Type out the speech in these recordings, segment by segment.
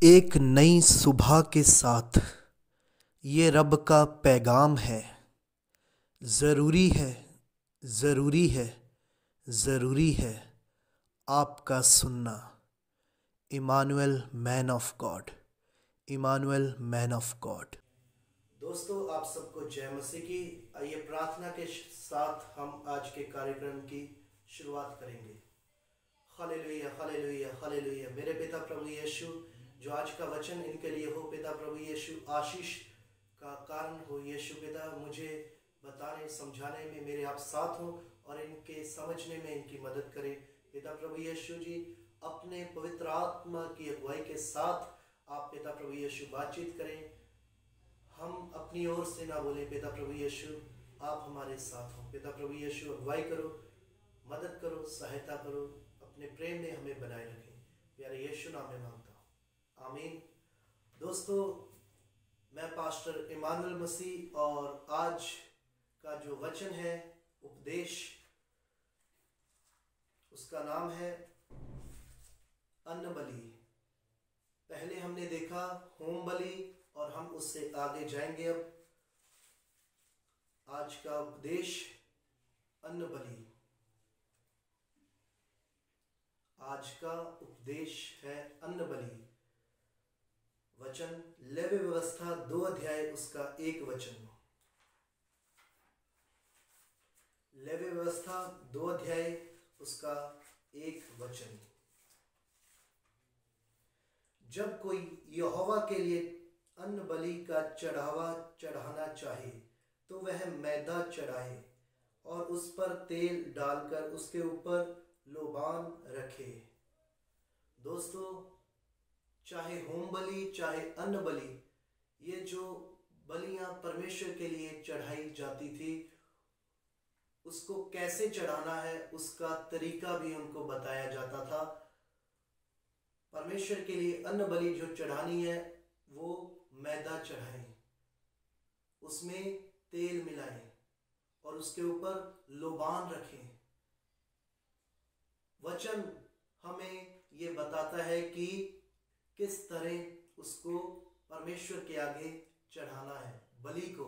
एक नई सुबह के साथ ये रब का पैगाम है। ज़रूरी है, ज़रूरी है, ज़रूरी है आपका सुनना। Emmanuel man of God, Emmanuel man of God. दोस्तों, आप सबको जय मसीह की। आइए प्रार्थना के साथ हम आज के कार्यक्रम की शुरुआत करेंगे। Hallelujah, hallelujah, hallelujah. मेरे पिता प्रभु यीशु, जो आज का वचन इनके लिए हो पिता प्रभु यीशु, आशीष का कारण हो यीशु पिता। मुझे बताने समझाने में मेरे आप साथ हो और इनके समझने में इनकी मदद करें पिता प्रभु यीशु जी। अपने पवित्र आत्मा की अगुवाई के साथ आप पिता प्रभु यीशु बातचीत करें। हम अपनी ओर से ना बोलें पिता प्रभु यीशु, आप हमारे साथ हो पिता प्रभु यीशु। अगुवाई करो, मदद करो, सहायता करो, अपने प्रेम में हमें बनाए रखें। प्यारे यीशु नाम में मांगता हूँ, आमीन। दोस्तों, मैं पास्टर इमानुएल मसीह और आज का जो वचन है उपदेश, उसका नाम है अन्न बलि। पहले हमने देखा होम बलि और हम उससे आगे जाएंगे। अब आज का उपदेश अन्न बलि। आज का उपदेश है अन्न बलि। वचन लेवी व्यवस्था 2 अध्याय उसका 1 वचन। लेवी व्यवस्था 2 अध्याय उसका 1 वचन। जब कोई यहोवा के लिए अन्न बलि का चढ़ावा चढ़ाना चाहे तो वह मैदा चढ़ाए और उस पर तेल डालकर उसके ऊपर लोबान रखे। दोस्तों, चाहे होम बलि चाहे अन्न बलि, ये जो बलियां परमेश्वर के लिए चढ़ाई जाती थी, उसको कैसे चढ़ाना है उसका तरीका भी उनको बताया जाता था। परमेश्वर के लिए अन्न बलि जो चढ़ानी है वो मैदा चढ़ाएं, उसमें तेल मिलाएं और उसके ऊपर लोबान रखें। वचन हमें ये बताता है कि किस तरह उसको परमेश्वर के आगे चढ़ाना है बलि को।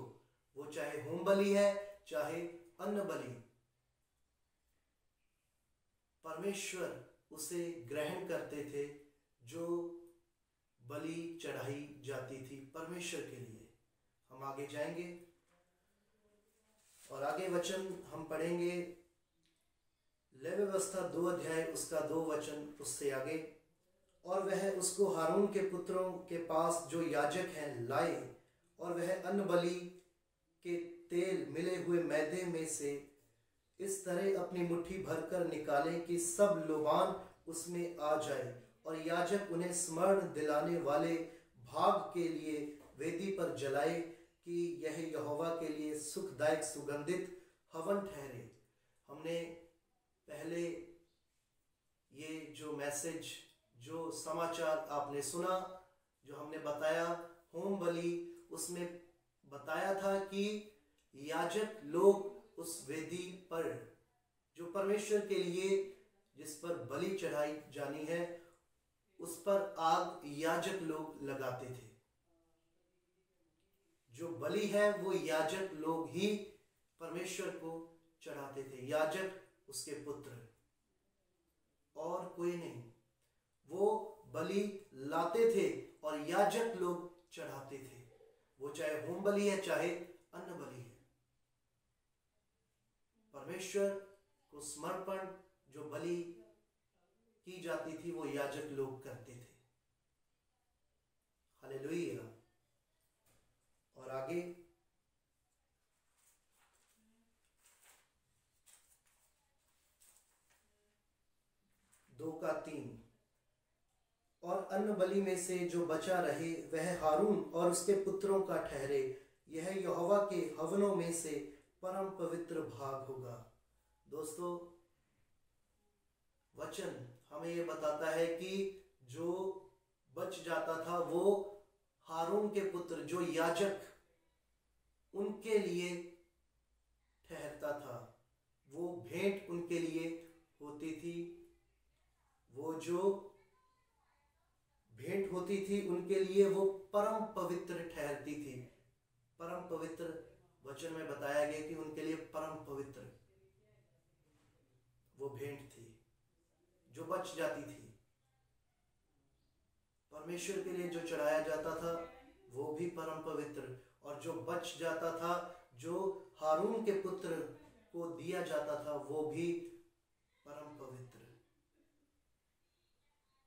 वो चाहे होम बलि है चाहे अन्न बलि, परमेश्वर उसे ग्रहण करते थे जो बलि चढ़ाई जाती थी परमेश्वर के लिए। हम आगे जाएंगे और आगे वचन हम पढ़ेंगे। लेवी व्यवस्था 2 अध्याय उसका 2 वचन उससे आगे। और वह उसको हारून के पुत्रों के पास जो याजक हैं लाए, और वह अन्न बलि के तेल मिले हुए मैदे में से इस तरह अपनी मुट्ठी भरकर निकाले कि सब लोबान उसमें आ जाए, और याजक उन्हें स्मरण दिलाने वाले भाग के लिए वेदी पर जलाए कि यह यहोवा के लिए सुखदायक सुगंधित हवन ठहरे। हमने पहले ये जो मैसेज, जो समाचार आपने सुना, जो हमने बताया होम बलि, उसमें बताया था कि याजक लोग उस वेदी पर जो परमेश्वर के लिए जिस पर बलि चढ़ाई जानी है उस पर आग याजक लोग लगाते थे। जो बलि है वो याजक लोग ही परमेश्वर को चढ़ाते थे, याजक उसके पुत्र, और कोई नहीं। वो बलि लाते थे और याजक लोग चढ़ाते थे। वो चाहे होम बलि है चाहे अन्न बलि है। परमेश्वर को समर्पण जो बलि की जाती थी वो याजक लोग करते थे। हालेलुया। और आगे दो का 3। और अन्न बलि में से जो बचा रहे वह हारून और उसके पुत्रों का ठहरे, यह यहोवा के हवनों में से परम पवित्र भाग होगा। दोस्तों, वचन हमें यह बताता है कि जो बच जाता था वो हारून के पुत्र जो याजक, उनके लिए ठहरता था। वो भेंट उनके लिए होती थी। वो जो भेंट होती थी उनके लिए वो परम पवित्र ठहरती थी। परम पवित्र, वचन में बताया गया कि उनके लिए परम पवित्र वो भेंट थी जो बच जाती थी। परमेश्वर के लिए जो चढ़ाया जाता था वो भी परम पवित्र, और जो बच जाता था, जो हारून के पुत्र को दिया जाता था, वो भी परम पवित्र।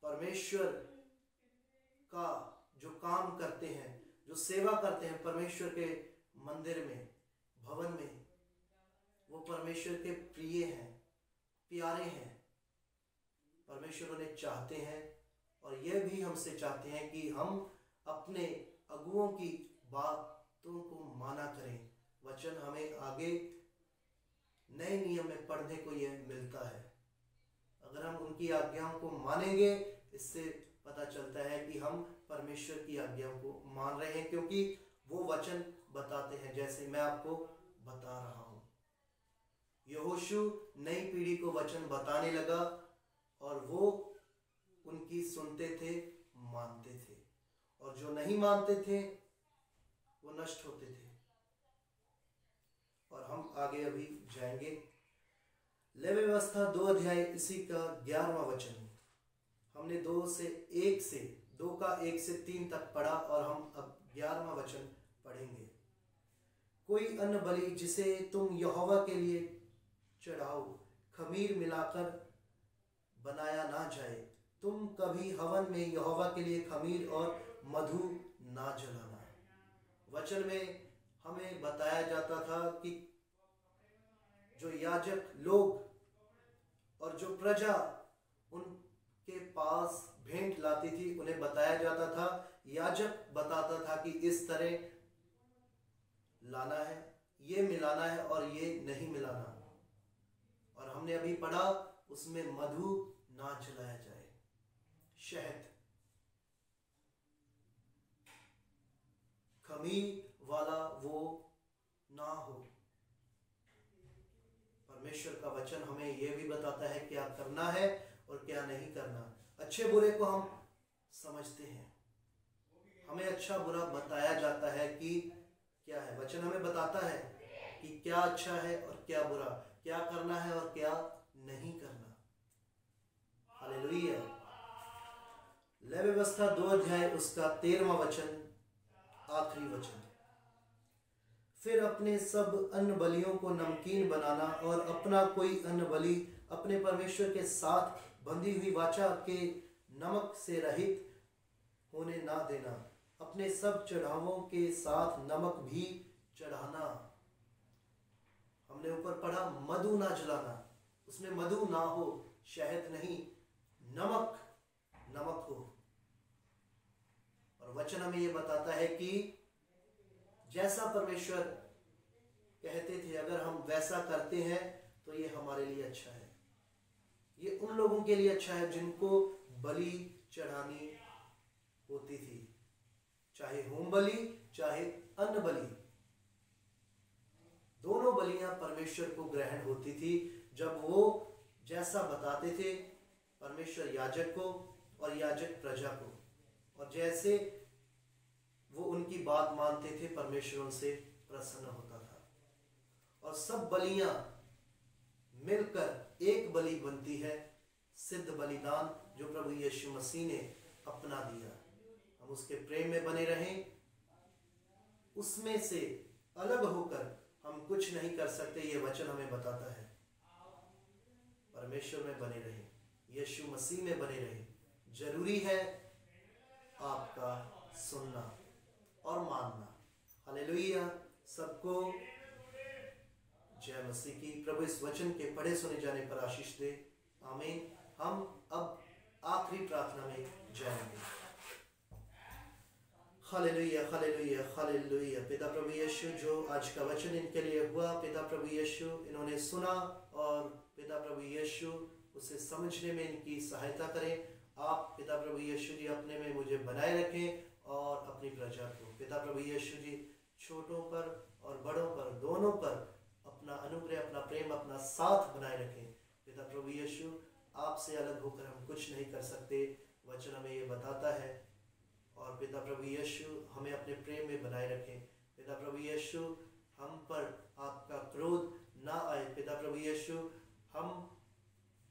परमेश्वर का जो काम करते हैं, जो सेवा करते हैं परमेश्वर के मंदिर में, भवन में, वो परमेश्वर के प्रिय हैं, प्यारे हैं। परमेश्वर उन्हें चाहते हैं, और यह भी हमसे चाहते हैं कि हम अपने अगुओं की बातों को माना करें। वचन हमें आगे नए नियम में पढ़ने को यह मिलता है। अगर हम उनकी आज्ञाओं को मानेंगे, इससे पता चलता है कि हम परमेश्वर की आज्ञाओं को मान रहे हैं, क्योंकि वो वचन बताते हैं, जैसे मैं आपको बता रहा हूं। यहोशू नई पीढ़ी को वचन बताने लगा, और वो उनकी सुनते थे, मानते थे, और जो नहीं मानते थे वो नष्ट होते थे। और हम आगे अभी जाएंगे। लेवी व्यवस्था 2 अध्याय, इसी का 11वां वचन। हमने 2 का 1 से 3 तक पढ़ा, और हम अब 11वां वचन पढ़ेंगे। कोई अन्न बलि जिसे तुम यहोवा के लिए चढ़ाओ, खमीर मिलाकर बनाया ना जाए। तुम कभी हवन में यहोवा के लिए खमीर और मधु ना जलाना। वचन में हमें बताया जाता था कि जो याजक लोग और जो प्रजा उनके पास भेंट लाती थी, उन्हें बताया जाता था, याजक बताता था कि इस तरह लाना है, ये मिलाना है और ये नहीं मिलाना। और हमने अभी पढ़ा, उसमें मधु ना जलाया जाए, शहद, खमीर वाला वो ना हो। परमेश्वर का वचन हमें यह भी बताता है क्या करना है और क्या नहीं करना। अच्छे बुरे को हम समझते हैं, हमें अच्छा बुरा बताया जाता है कि क्या है। वचन हमें बताता है कि क्या अच्छा है और क्या बुरा, क्या करना है और क्या नहीं करना। हालेलुया। लेवी व्यवस्था 2 अध्याय, उसका 13वां वचन, आखिरी वचन। फिर अपने सब अन्न बलियों को नमकीन बनाना, और अपना कोई अन्न बलि अपने परमेश्वर के साथ बंधी हुई वाचा के नमक से रहित होने ना देना। अपने सब चढ़ावों के साथ नमक भी चढ़ाना। हमने ऊपर पढ़ा, मधु ना जलाना, उसमें मधु ना हो, शहद नहीं, नमक हो। और वचन हमें यह बताता है कि जैसा परमेश्वर कहते थे, अगर हम वैसा करते हैं तो ये हमारे लिए अच्छा है। ये उन लोगों के लिए अच्छा है जिनको बलि चढ़ानी होती थी, चाहे होम बलि चाहे अन्न बलि। दोनों बलियां परमेश्वर को ग्रहण होती थी जब वो जैसा बताते थे, परमेश्वर याजक को और याजक प्रजा को, और जैसे वो उनकी बात मानते थे, परमेश्वर उनसे प्रसन्न होता था। और सब बलियां मिलकर एक बलि बनती है, सिद्ध बलिदान, जो प्रभु यीशु मसीह ने अपना दिया। हम उसके प्रेम में बने रहें, उसमें से अलग होकर हम कुछ नहीं कर सकते, ये वचन हमें बताता है। परमेश्वर में बने रहें, यीशु मसीह में बने रहें। जरूरी है आपका सुनना और मानना। हालेलुया। सबको जय मसीह की। प्रभु इस वचन के पढ़े सुने जाने पर आशीष दे। आमीन। हम अब आखिरी प्रार्थना में जाएंगे। Hallelujah, hallelujah, hallelujah. पिता प्रभु यीशु, जो आज का वचन इनके लिए हुआ, पिता प्रभु यीशु, इन्होंने सुना, और पिता प्रभु यीशु उसे समझने में इनकी सहायता करें। आप पिता प्रभु यीशु जी अपने में मुझे बनाए रखें और अपनी प्रजा को, पिता प्रभु यीशु जी, छोटों पर और बड़ों पर, दोनों पर अपना अनुग्रह, अपना प्रेम, अपना साथ बनाए रखें। पिता प्रभु यीशु, आपसे अलग होकर हम कुछ नहीं कर सकते। वचन हमें ये बताता है प्रभु यीशु हमें अपने प्रेम में बनाए रखें। पिता प्रभु यीशु हम पर आपका क्रोध ना आए। पिता प्रभु यीशु हम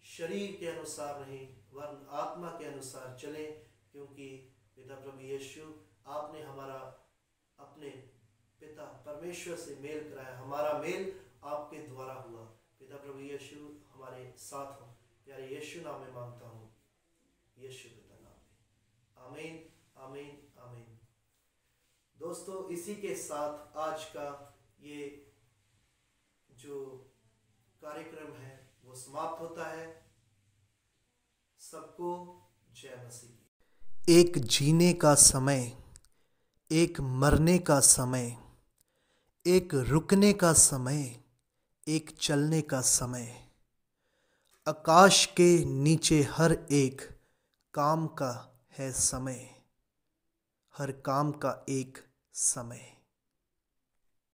शरीर के अनुसार नहीं वरन आत्मा के अनुसार चलें, क्योंकि पिता प्रभु यीशु आपने हमारा अपने पिता परमेश्वर से मेल कराया। हमारा मेल आपके द्वारा हुआ। पिता प्रभु यीशु हमारे साथ हो। प्यारे यीशु नाम में मांगता हूँ, यीशु पिता नाम में। आमीन आमीन आमीन। दोस्तों, इसी के साथ आज का ये जो कार्यक्रम है वो समाप्त होता है। सबको जय मसीह। एक जीने का समय, एक मरने का समय, एक रुकने का समय, एक चलने का समय। आकाश के नीचे हर एक काम का है समय, हर काम का एक समय।